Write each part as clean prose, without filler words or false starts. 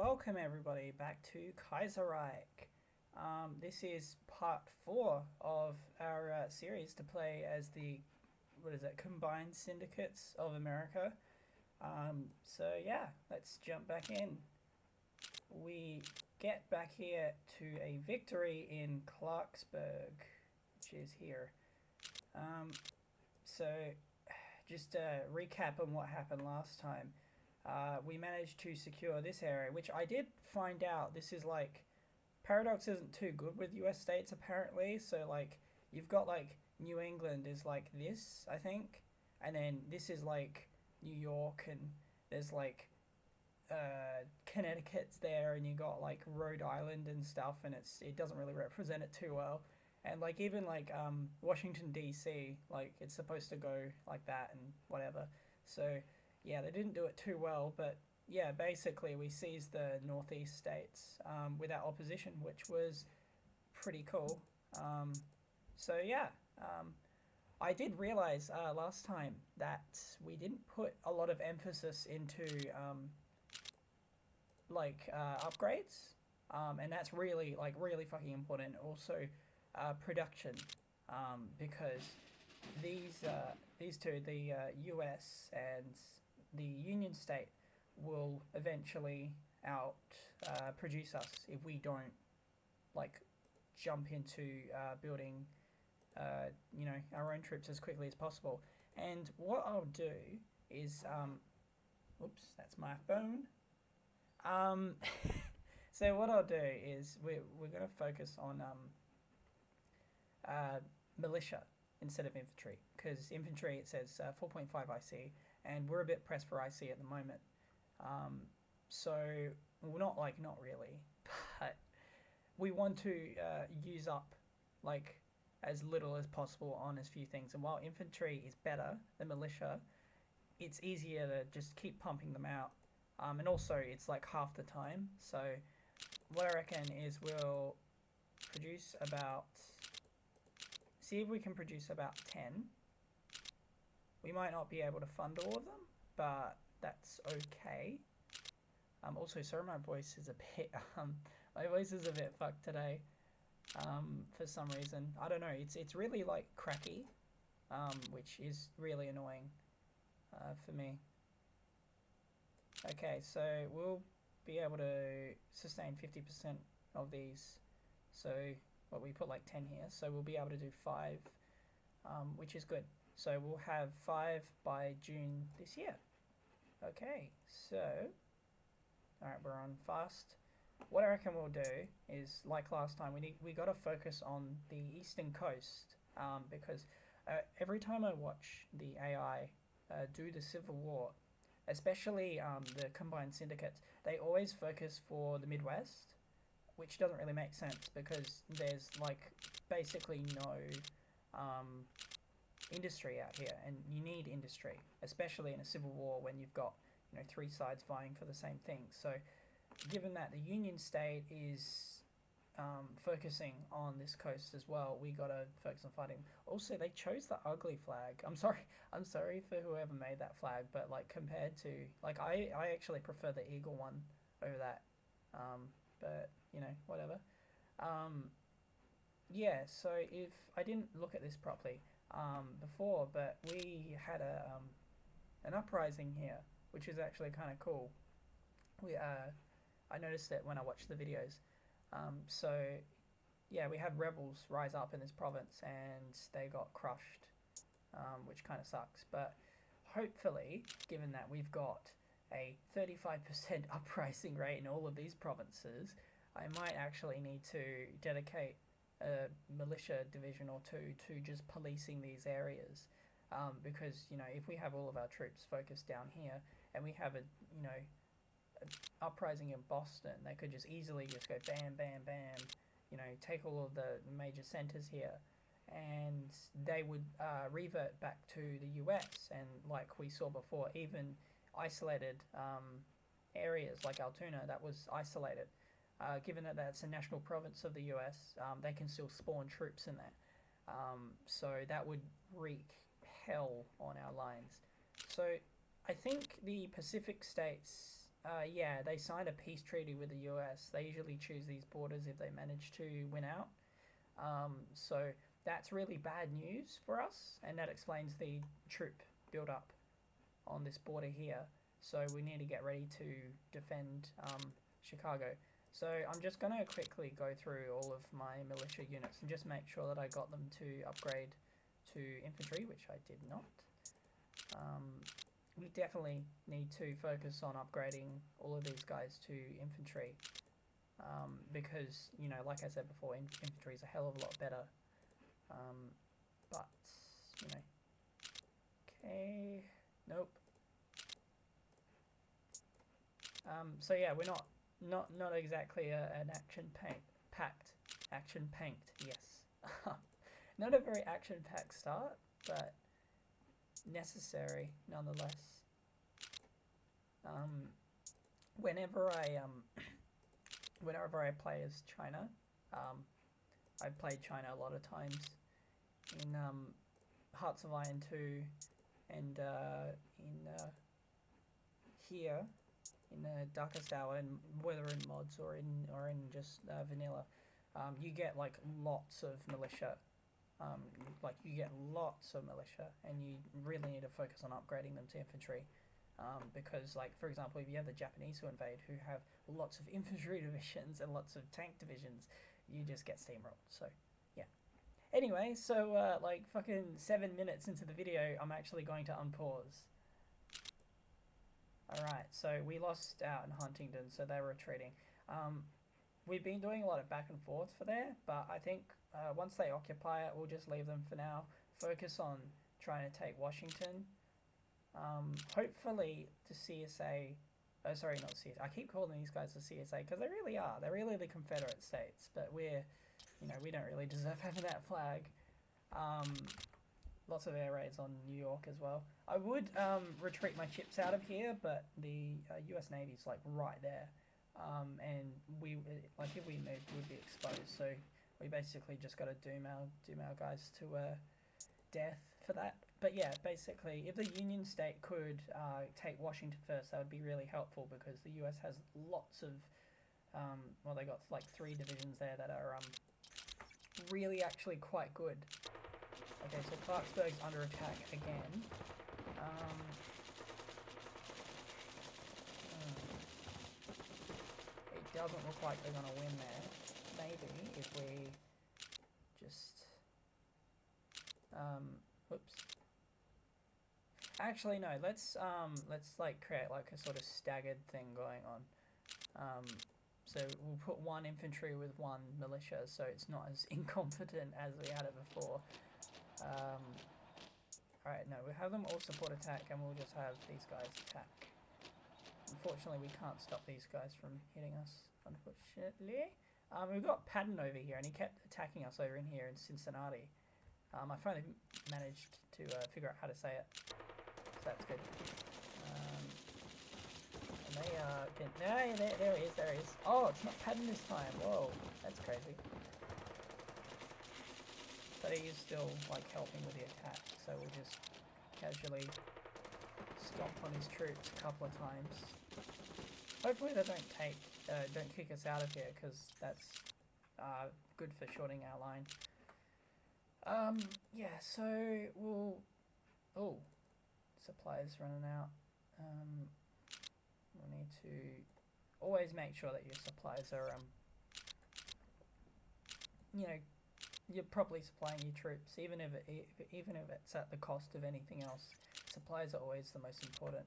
welcome everybody back to Kaiserreich. This is part 4 of our series to play as the, Combined Syndicates of America. So yeah, let's jump back in. We get back here to a victory in Clarksburg, which is here. So just a recap on what happened last time. We managed to secure this area, which I did find out this is like, Paradox isn't too good with US states apparently, so like you've got like New England is like this, I think, and then this is like New York, and there's like Connecticut's there, and you got like Rhode Island and stuff, and it doesn't really represent it too well. And like even like Washington DC, like it's supposed to go like that and whatever. So yeah, they didn't do it too well, but yeah, basically we seized the northeast states without opposition, which was pretty cool. So yeah, I did realize last time that we didn't put a lot of emphasis into upgrades, and that's really fucking important. Also, production, because these two, the U.S. and the Union State, will eventually out produce us if we don't like jump into building our own troops as quickly as possible. And what I'll do is oops, that's my phone. So what I'll do is we're going to focus on militia instead of infantry, because infantry, it says 4.5 IC, and we're a bit pressed for IC at the moment. So, well, not really, but we want to use up like as little as possible on as few things. And while infantry is better than militia, it's easier to just keep pumping them out. And also it's like half the time. So what I reckon is we'll see if we can produce about 10. We might not be able to fund all of them, but that's okay. Also, sorry, my voice is a bit fucked today. For some reason, I don't know. It's really like cracky, which is really annoying for me. Okay, so we'll be able to sustain 50% of these. So we put like 10 here. So we'll be able to do 5, which is good. So we'll have 5 by June this year. Okay, so alright, we're on fast. What I reckon we'll do is, like last time, we got to focus on the eastern coast, because every time I watch the AI do the Civil War, especially the Combined Syndicates, they always focus for the Midwest, which doesn't really make sense because there's like basically no industry out here, and you need industry, especially in a civil war when you've got 3 sides vying for the same thing. So given that the Union State is focusing on this coast as well, we gotta focus on fighting. Also, they chose the ugly flag. I'm sorry for whoever made that flag, but like compared to I actually prefer the eagle one over that. But whatever. Yeah, so if I didn't look at this properly before, but we had an uprising here, which is actually kind of cool. I noticed it when I watched the videos. So yeah, we had rebels rise up in this province, and they got crushed, which kind of sucks. But hopefully, given that we've got a 35% uprising rate in all of these provinces, I might actually need to dedicate a militia division or two to just policing these areas, because if we have all of our troops focused down here, and we have a uprising in Boston, they could just easily just go bam bam bam, take all of the major centers here, and they would revert back to the US. And like we saw before, even isolated areas like Altoona that was isolated, given that that's a national province of the US, they can still spawn troops in there. So that would wreak hell on our lines. So I think the Pacific states yeah, they signed a peace treaty with the US. They usually choose these borders if they manage to win out. So that's really bad news for us, and that explains the troop build up on this border here. So we need to get ready to defend Chicago. So I'm just going to quickly go through all of my militia units and just make sure that I got them to upgrade to infantry, which I did not. We definitely need to focus on upgrading all of these guys to infantry, because, you know, like I said before, infantry is a hell of a lot better. But, you know, okay, nope. So yeah, we're not exactly an action-packed, yes. Not a very action-packed start, but necessary nonetheless. Whenever I play as China, I played China a lot of times in Hearts of Iron 2 and in here in Darkest Hour, and whether in mods or in just vanilla, you get like lots of militia. You get lots of militia, and you really need to focus on upgrading them to infantry. Because, like, for example, if you have the Japanese who invade, who have lots of infantry divisions and lots of tank divisions, you just get steamrolled. So, yeah. Anyway, so, like, fucking 7 minutes into the video, I'm actually going to unpause. Alright, so we lost out in Huntingdon, so they're retreating. We've been doing a lot of back and forth for there, but I think once they occupy it, we'll just leave them for now. Focus on trying to take Washington. Hopefully the C.S.A. Oh, sorry, not C.S.A. I keep calling these guys the C.S.A. because they really are. They're really the Confederate States, but we're, you know, we don't really deserve having that flag. Lots of air raids on New York as well. I would retreat my ships out of here, but the U.S. Navy's like right there. And we, like, if we moved, we'd be exposed. So we basically just got to doom our guys to death for that. But yeah, basically, if the Union State could take Washington first, that would be really helpful, because the US has lots of, well, they got like 3 divisions there that are really actually quite good. Okay, so Clarksburg's under attack again. It doesn't look like they're going to win there. Maybe if we just... whoops. Actually, no, let's like create like a sort of staggered thing going on. So we'll put 1 infantry with 1 militia, so it's not as incompetent as we had it before. Alright, no, we'll have them all support attack, and we'll just have these guys attack. Unfortunately, we can't stop these guys from hitting us, unfortunately. We've got Patton over here, and he kept attacking us over in here in Cincinnati. I finally managed to figure out how to say it, so that's good. And they there he is. Oh, it's not Patton this time. Whoa, that's crazy. But he is still like helping with the attack, so we'll just casually stomp on his troops a couple of times. Hopefully they don't kick us out of here, because that's good for shorting our line. Yeah, so we'll... Oh, supplies running out. We'll need to always make sure that your supplies are, you know, you're properly supplying your troops, even if it's at the cost of anything else. Supplies are always the most important.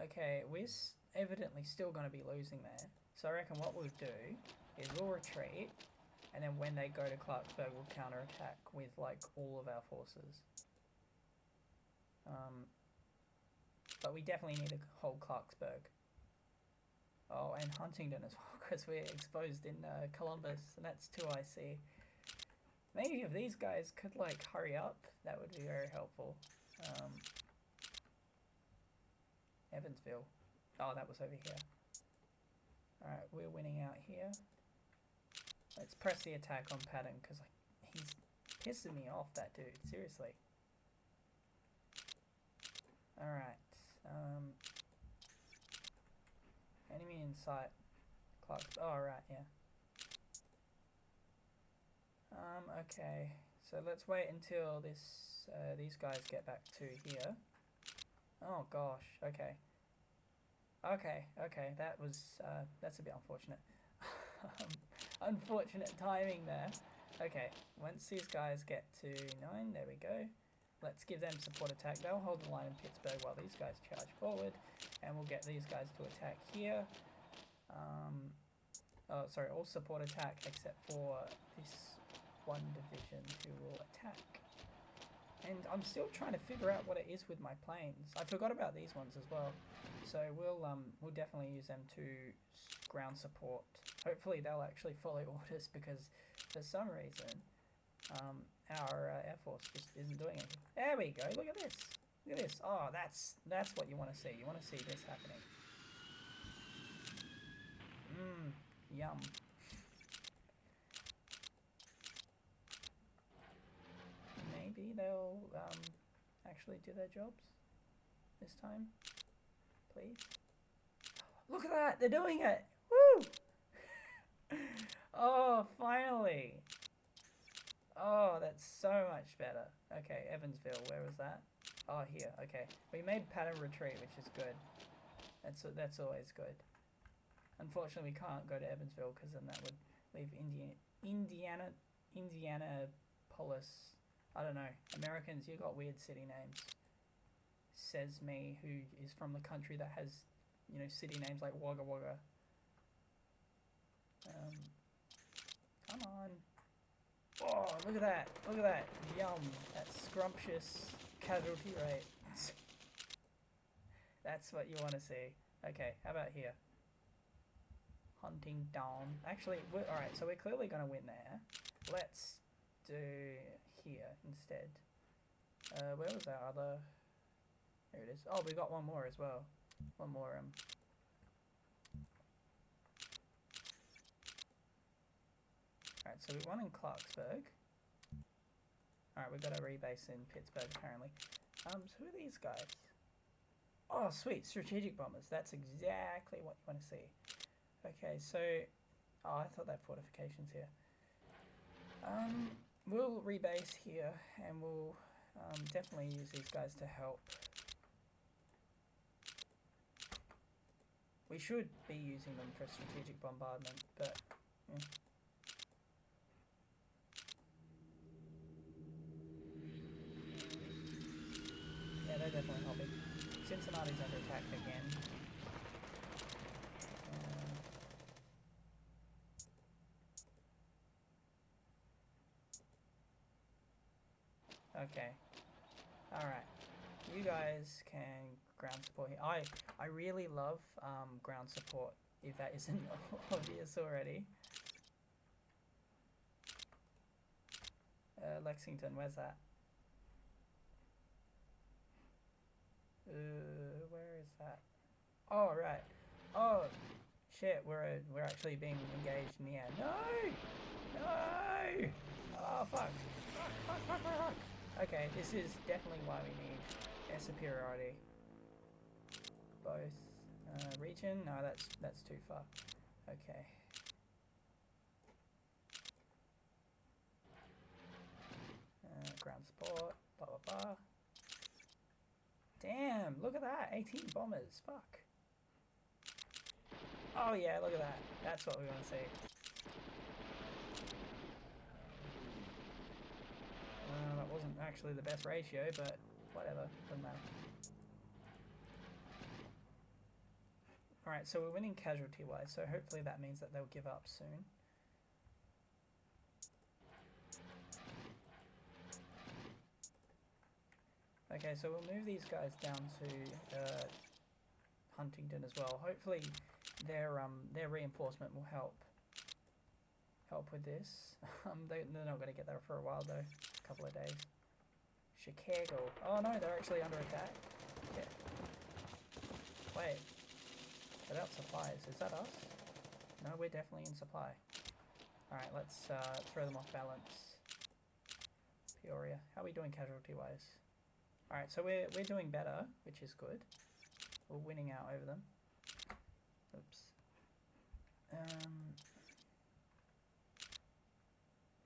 Okay, we're evidently still going to be losing there, so I reckon what we'll do is we'll retreat, and then when they go to Clarksburg, we'll counterattack with like all of our forces. But we definitely need to hold Clarksburg. Oh, and Huntingdon as well, because we're exposed in Columbus, and that's 2 IC. Maybe if these guys could like hurry up, that would be very helpful. Evansville. Oh, that was over here. Alright, we're winning out here. Let's press the attack on Patton, because like, he's pissing me off, that dude. Seriously. Alright. Enemy in sight. Clark. Oh, right, yeah. Okay. So let's wait until these guys get back to here. Oh gosh. Okay. Okay. That's a bit unfortunate. Unfortunate timing there. Okay. Once these guys get to 9, there we go. Let's give them support attack. They'll hold the line in Pittsburgh while these guys charge forward, and we'll get these guys to attack here. Oh, sorry, all support attack except for this one division who will attack. And I'm still trying to figure out what it is with my planes. I forgot about these ones as well. So we'll definitely use them to ground support. Hopefully they'll actually follow orders, because for some reason our Air Force just isn't doing anything. There we go. Look at this. Look at this. Oh, that's what you want to see. You want to see this happening. Yum. Maybe they'll actually do their jobs this time. Please. Look at that! They're doing it! Woo! Oh, finally! Oh, that's so much better. Okay, Evansville, where was that? Oh, here. Okay, we made pattern retreat, which is good. That's always good. Unfortunately, we can't go to Evansville, because then that would leave Indianapolis. I don't know. Americans, you got weird city names. Says me, who is from the country that has, you know, city names like Wagga Wagga. Come on. Oh, look at that. Look at that. Yum. That scrumptious casualty rate. That's what you want to see. Okay, how about here? Hunting down. Actually, alright, so we're clearly going to win there. Let's do here instead. Where was our other... There it is. Oh, we got one more as well. One more, Alright, so we won in Clarksburg. Alright, we've got a rebase in Pittsburgh, apparently. So who are these guys? Oh, sweet. Strategic bombers. That's exactly what you want to see. Okay, so... Oh, I thought that fortification's here. We'll rebase here, and we'll definitely use these guys to help. We should be using them for strategic bombardment, but... Yeah. Yeah, they're definitely helping. Cincinnati's under attack again. Okay. Alright. You guys can ground support here. I really love ground support, if that isn't obvious already. Lexington, where's that? Where is that? Oh, right. Oh, shit, we're actually being engaged in the air. No! No! Oh, fuck. Fuck. Okay, this is definitely why we need air superiority. Both. Region? No, that's too far. Okay. Ground support. Blah, blah, blah. Damn, look at that. 18 bombers. Fuck. Oh, yeah, look at that. That's what we want to see. That wasn't actually the best ratio, but whatever. Doesn't matter. Alright, so we're winning casualty-wise, so hopefully that means that they'll give up soon. Okay, so we'll move these guys down to Huntington as well. Hopefully their reinforcement will help with this. They're not going to get there for a while though. A couple of days. Chicago. Oh no, they're actually under attack. Yeah. Wait. Without supplies. Is that us? No, we're definitely in supply. Alright, let's throw them off balance. Peoria. How are we doing casualty-wise? Alright, so we're doing better, which is good. We're winning out over them. Oops.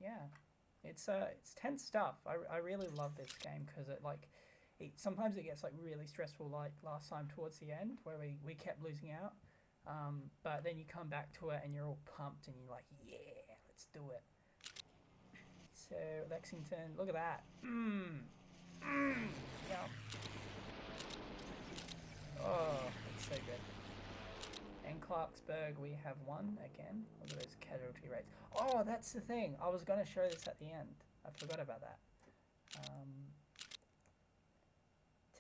Yeah, it's tense stuff. I really love this game because sometimes it gets like really stressful, like last time towards the end where we kept losing out. But then you come back to it and you're all pumped and you're like, yeah, let's do it. So Lexington, look at that. Yeah. Oh, it's so good. And Clarksburg, we have one again. Look at those casualty rates. Oh, that's the thing. I was going to show this at the end. I forgot about that.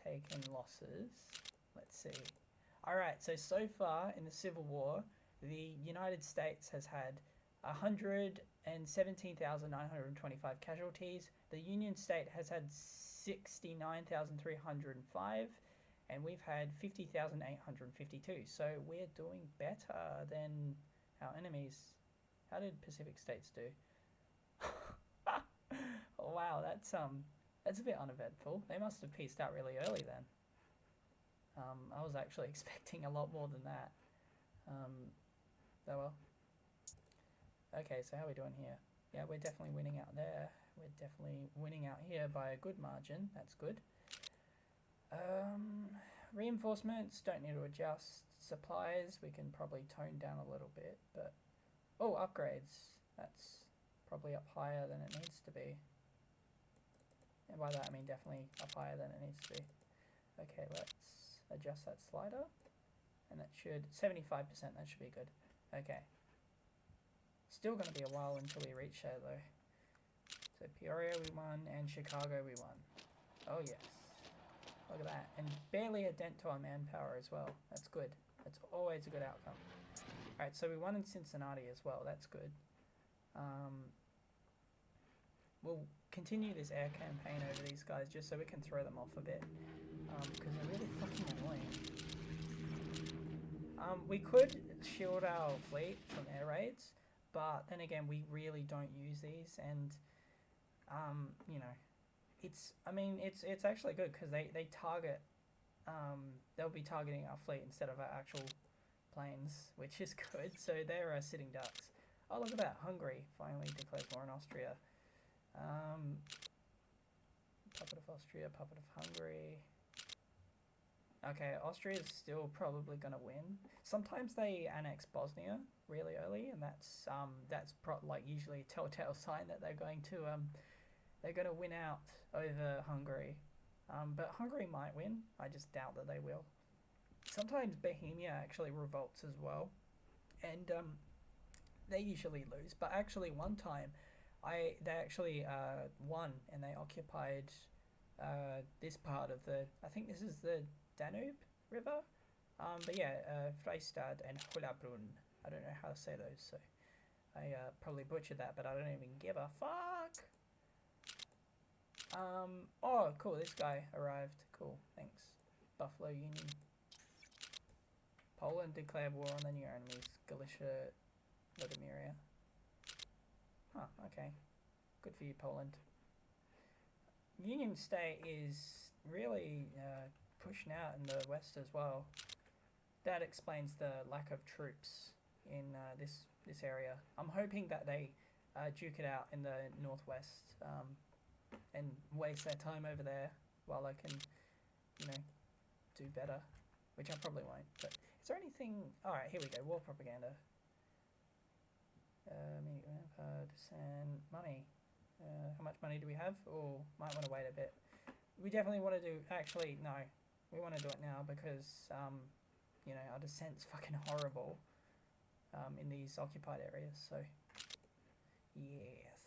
Taken losses. Let's see. All right. So far in the Civil War, the United States has had 117,925 casualties. The Union State has had 69,305. And we've had 50,852. So we're doing better than our enemies. How did Pacific States do? Oh, wow, that's a bit uneventful. They must have pieced out really early then. I was actually expecting a lot more than that. Oh well. Okay, so how are we doing here? Yeah, we're definitely winning out there. We're definitely winning out here by a good margin. That's good. Reinforcements, don't need to adjust. Supplies, we can probably tone down a little bit, but upgrades, that's probably up higher than it needs to be. And by that I mean definitely up higher than it needs to be. Okay, let's adjust that slider, and that should 75%, that should be good. Okay, still going to be a while until we reach there though. So Peoria we won, and Chicago we won. Oh yes. Look at that. And barely a dent to our manpower as well. That's good. That's always a good outcome. Alright, so we won in Cincinnati as well. That's good. We'll continue this air campaign over these guys just so we can throw them off a bit. Because they're really fucking annoying. We could shield our fleet from air raids, but then again, we really don't use these. And, you know, it's actually good because they target, they'll be targeting our fleet instead of our actual planes, which is good. So they're sitting ducks. Oh, look at that. Hungary finally declares war on Austria. Puppet of Austria, puppet of Hungary. Okay, Austria's still probably gonna win. Sometimes they annex Bosnia really early, and that's like usually a telltale sign that they're going to win out over Hungary. But Hungary might win. I just doubt that they will. Sometimes Bohemia actually revolts as well, and they usually lose. But actually, one time, they actually won, and they occupied this part of I think this is the Danube River. But yeah, Freistadt and Hollabrunn. I don't know how to say those, so I probably butchered that, but I don't even give a fuck. Oh, cool, this guy arrived. Cool, thanks. Buffalo Union. Poland declared war on the new enemies, Galicia, Lodomeria. Huh, okay. Good for you, Poland. Union State is really pushing out in the west as well. That explains the lack of troops in this area. I'm hoping that they duke it out in the northwest and waste their time over there while I can, you know, do better, which I probably won't. But is there anything? All right, here we go. War propaganda. Money. How much money do we have? Oh, might want to wait a bit. We definitely want to do. Actually, no. We want to do it now because you know, our descent's fucking horrible in these occupied areas. So yes.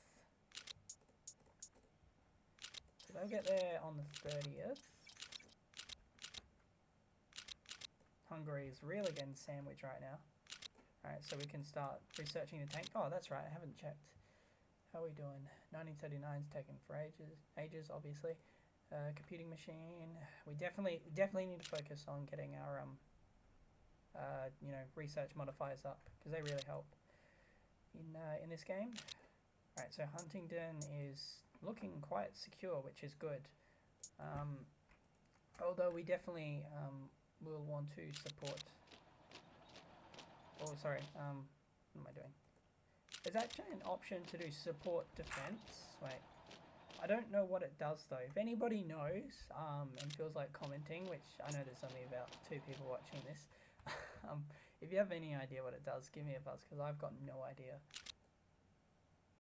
So they'll get there on the 30th. Hungary is really getting sandwiched right now. Alright, so we can start researching the tank. Oh, that's right, I haven't checked. How are we doing? 1939's taken for ages, obviously. Computing machine. We definitely need to focus on getting our you know, research modifiers up because they really help in this game. Alright, so Huntingdon is looking quite secure, which is good. Although we definitely will want to support Oh, sorry. What am I doing? There's actually an option to do support defense. Wait. I don't know what it does though. If anybody knows and feels like commenting, which I know there's only about 2 people watching this, if you have any idea what it does, give me a buzz because I've got no idea.